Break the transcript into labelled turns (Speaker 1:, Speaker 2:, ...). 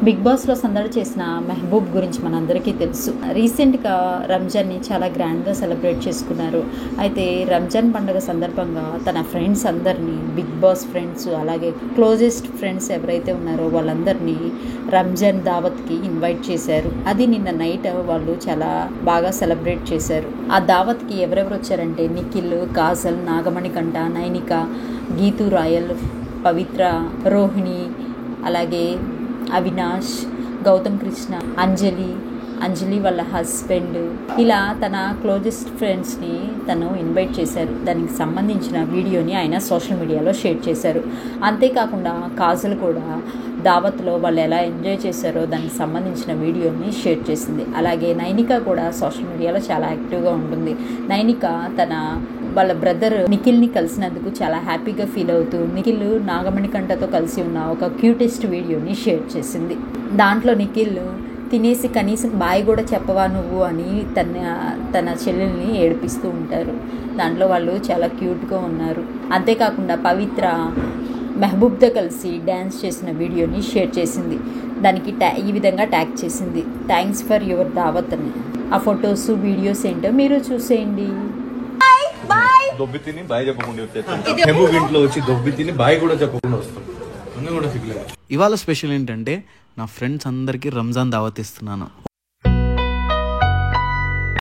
Speaker 1: Big బాస్లో సందడి చేసిన మెహబూబ్ గురించి మనందరికీ తెలుసు. రీసెంట్గా రంజాన్ని చాలా గ్రాండ్గా సెలబ్రేట్ చేసుకున్నారు. అయితే రంజాన్ పండుగ సందర్భంగా తన ఫ్రెండ్స్ అందరినీ, బిగ్ బాస్ ఫ్రెండ్స్ అలాగే క్లోజెస్ట్ ఫ్రెండ్స్ ఎవరైతే ఉన్నారో వాళ్ళందరినీ రంజాన్ దావత్కి ఇన్వైట్ చేశారు. అది నిన్న నైట్ వాళ్ళు చాలా బాగా సెలబ్రేట్ చేశారు. ఆ దావత్కి ఎవరెవరు వచ్చారంటే నిఖిల్, కాజల్, నాగమణికంఠ, నైనిక, గీతూ రాయల్, పవిత్ర, రోహిణి, అలాగే అవినాష్, గౌతమ్ కృష్ణ, అంజలి వాళ్ళ హస్బెండ్, ఇలా తన క్లోజెస్ట్ ఫ్రెండ్స్ని తను ఇన్వైట్ చేశారు. దానికి సంబంధించిన వీడియోని ఆయన సోషల్ మీడియాలో షేర్ చేశారు. అంతేకాకుండా కాజల్ కూడా దావత్లో వాళ్ళు ఎలా ఎంజాయ్ చేశారో దానికి సంబంధించిన వీడియోని షేర్ చేసింది. అలాగే నైనిక కూడా సోషల్ మీడియాలో చాలా యాక్టివ్గా ఉంటుంది. నైనిక తన వాళ్ళ బ్రదర్ నిఖిల్ని కలిసినందుకు చాలా హ్యాపీగా ఫీల్ అవుతూ నిఖిల్ నాగమణికంఠతో కలిసి ఉన్న ఒక క్యూటెస్ట్ వీడియోని షేర్ చేసింది. దాంట్లో నిఖిల్ తినేసి కనీసం బాయ్ కూడా చెప్పవా నువ్వు అని తన చెల్లెల్ని ఏడిపిస్తూ ఉంటారు. దాంట్లో వాళ్ళు చాలా క్యూట్గా ఉన్నారు. అంతేకాకుండా పవిత్ర మెహబూబ్తో కలిసి డ్యాన్స్ చేసిన వీడియోని షేర్ చేసింది. దానికి ఈ విధంగా ట్యాగ్ చేసింది, థ్యాంక్స్ ఫర్ యువర్ దావత్ అని. ఆ ఫొటోస్ వీడియోస్ ఏంటో మీరు చూసేయండి.
Speaker 2: దొబ్బి తిని బాయ్ చెప్పకుండా మెహబూబ్ ఇంట్లో వచ్చి దొబ్బి తిని బాయ్ కూడా చెప్పకుండా వస్తాం.
Speaker 3: ఇవాళ స్పెషల్ ఏంటంటే నా ఫ్రెండ్స్ అందరికీ రంజాన్ దావత్ ఇస్తున్నాను.